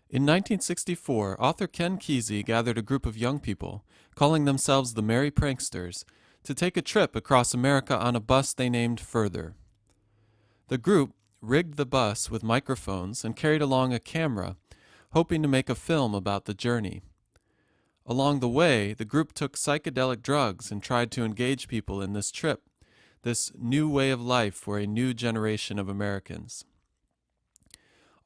In 1964, author Ken Kesey gathered a group of young people, calling themselves the Merry Pranksters, to take a trip across America on a bus they named Further. The group rigged the bus with microphones and carried along a camera, hoping to make a film about the journey. Along the way, the group took psychedelic drugs and tried to engage people in this trip, this new way of life for a new generation of Americans.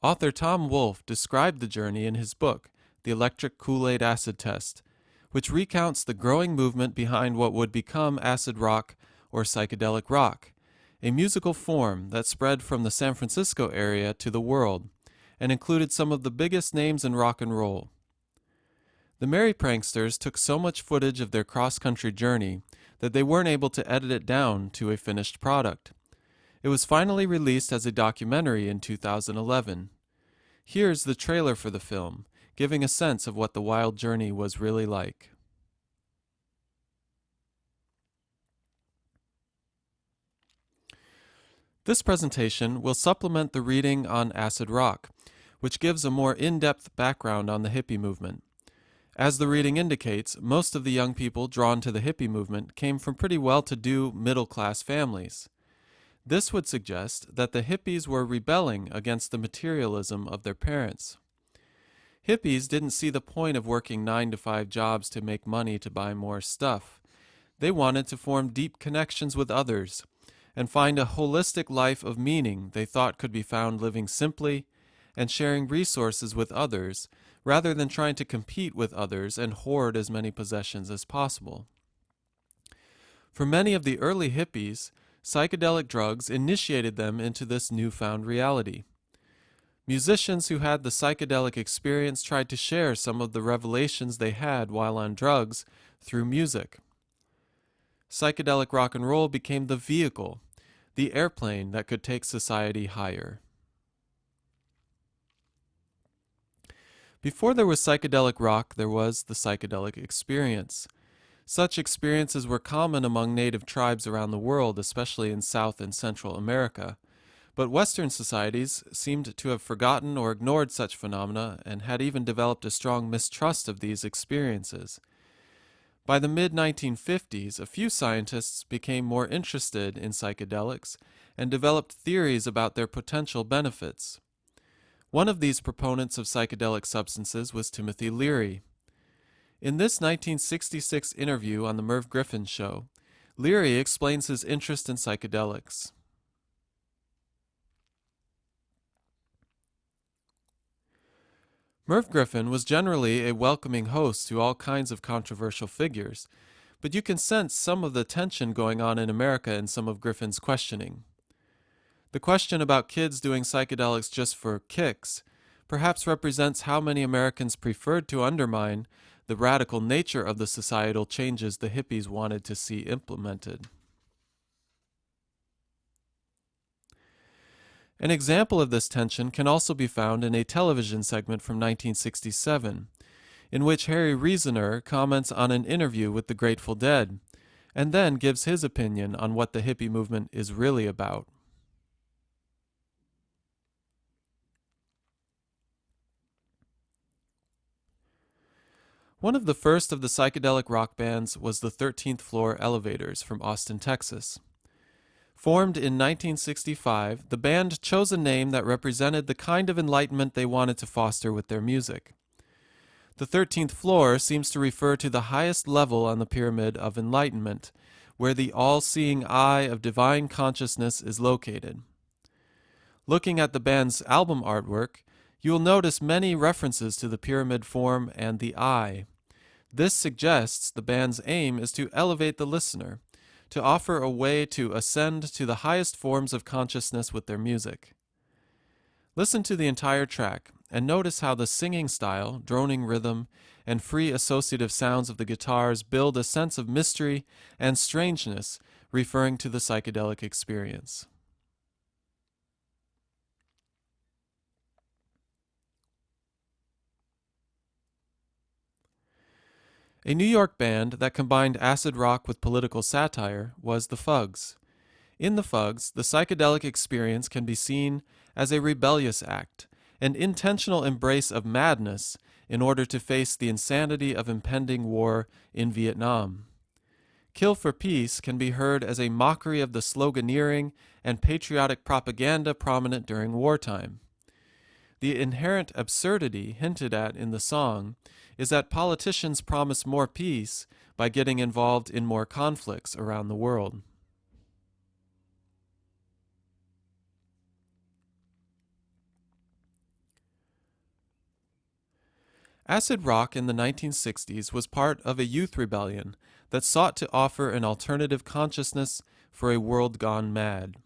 Author Tom Wolfe described the journey in his book, The Electric Kool-Aid Acid Test, which recounts the growing movement behind what would become acid rock or psychedelic rock, a musical form that spread from the San Francisco area to the world and included some of the biggest names in rock and roll. The Merry Pranksters took so much footage of their cross-country journey that they weren't able to edit it down to a finished product. It was finally released as a documentary in 2011. Here's the trailer for the film, giving a sense of what the wild journey was really like. This presentation will supplement the reading on acid rock, which gives a more in-depth background on the hippie movement. As the reading indicates, most of the young people drawn to the hippie movement came from pretty well-to-do middle-class families. This would suggest that the hippies were rebelling against the materialism of their parents. Hippies didn't see the point of working 9-to-5 jobs to make money to buy more stuff. They wanted to form deep connections with others and find a holistic life of meaning they thought could be found living simply and sharing resources with others rather than trying to compete with others and hoard as many possessions as possible. For many of the early hippies, psychedelic drugs initiated them into this newfound reality. Musicians who had the psychedelic experience tried to share some of the revelations they had while on drugs through music. Psychedelic rock and roll became the vehicle, the airplane that could take society higher. Before there was psychedelic rock, there was the psychedelic experience. Such experiences were common among native tribes around the world, especially in South and Central America. But Western societies seemed to have forgotten or ignored such phenomena and had even developed a strong mistrust of these experiences. By the mid-1950s, a few scientists became more interested in psychedelics and developed theories about their potential benefits. One of these proponents of psychedelic substances was Timothy Leary. In this 1966 interview on The Merv Griffin Show, Leary explains his interest in psychedelics. Merv Griffin was generally a welcoming host to all kinds of controversial figures, but you can sense some of the tension going on in America in some of Griffin's questioning. The question about kids doing psychedelics just for kicks perhaps represents how many Americans preferred to undermine the radical nature of the societal changes the hippies wanted to see implemented. An example of this tension can also be found in a television segment from 1967, in which Harry Reasoner comments on an interview with the Grateful Dead, and then gives his opinion on what the hippie movement is really about. One of the first of the psychedelic rock bands was the 13th Floor Elevators from Austin, Texas. Formed in 1965, the band chose a name that represented the kind of enlightenment they wanted to foster with their music. The 13th floor seems to refer to the highest level on the pyramid of enlightenment, where the all-seeing eye of divine consciousness is located. Looking at the band's album artwork, you will notice many references to the pyramid form and the eye. This suggests the band's aim is to elevate the listener, to offer a way to ascend to the highest forms of consciousness with their music. Listen to the entire track and notice how the singing style, droning rhythm, and free associative sounds of the guitars build a sense of mystery and strangeness, referring to the psychedelic experience. A New York band that combined acid rock with political satire was the Fugs. In the Fugs, the psychedelic experience can be seen as a rebellious act, an intentional embrace of madness in order to face the insanity of impending war in Vietnam. Kill for Peace can be heard as a mockery of the sloganeering and patriotic propaganda prominent during wartime. The inherent absurdity hinted at in the song is that politicians promise more peace by getting involved in more conflicts around the world. Acid rock in the 1960s was part of a youth rebellion that sought to offer an alternative consciousness for a world gone mad.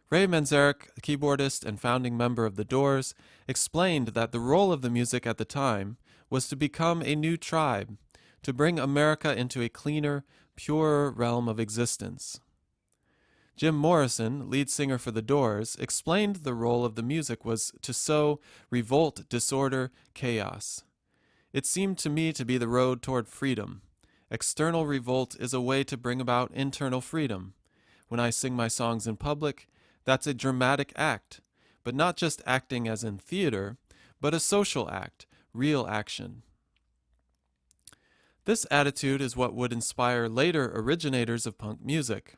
Ray Manzarek, a keyboardist and founding member of The Doors, explained that the role of the music at the time was to become a new tribe, to bring America into a cleaner, purer realm of existence. Jim Morrison, lead singer for The Doors, explained the role of the music was to sow revolt, disorder, chaos. It seemed to me to be the road toward freedom. External revolt is a way to bring about internal freedom. When I sing my songs in public, that's a dramatic act, but not just acting as in theater, but a social act, real action. This attitude is what would inspire later originators of punk music.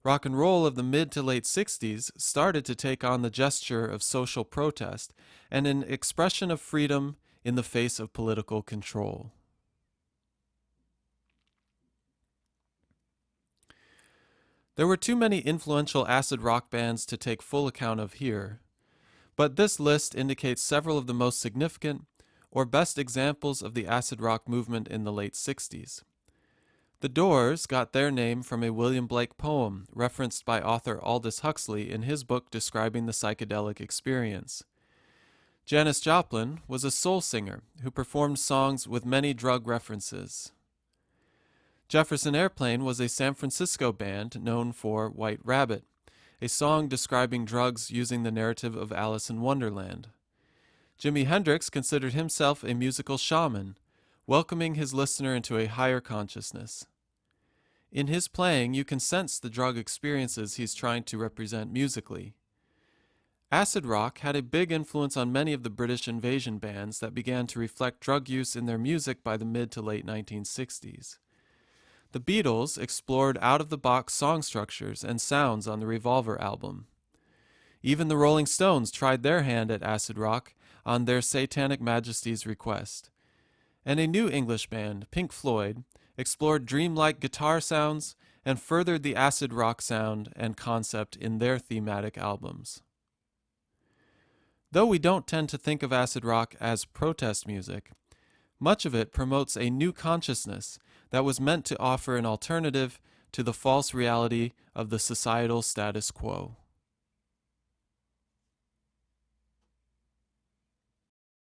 Rock and roll of the mid to late 60s started to take on the gesture of social protest and an expression of freedom in the face of political control. There were too many influential acid rock bands to take full account of here, but this list indicates several of the most significant or best examples of the acid rock movement in the late 60s. The Doors got their name from a William Blake poem referenced by author Aldous Huxley in his book describing the psychedelic experience. Janis Joplin was a soul singer who performed songs with many drug references. Jefferson Airplane was a San Francisco band known for White Rabbit, a song describing drugs using the narrative of Alice in Wonderland. Jimi Hendrix considered himself a musical shaman, welcoming his listener into a higher consciousness. In his playing, you can sense the drug experiences he's trying to represent musically. Acid rock had a big influence on many of the British invasion bands that began to reflect drug use in their music by the mid to late 1960s. The Beatles explored out-of-the-box song structures and sounds on the Revolver album. Even the Rolling Stones tried their hand at acid rock on their Satanic Majesty's request. And a new English band, Pink Floyd, explored dreamlike guitar sounds and furthered the acid rock sound and concept in their thematic albums. Though we don't tend to think of acid rock as protest music, much of it promotes a new consciousness that was meant to offer an alternative to the false reality of the societal status quo.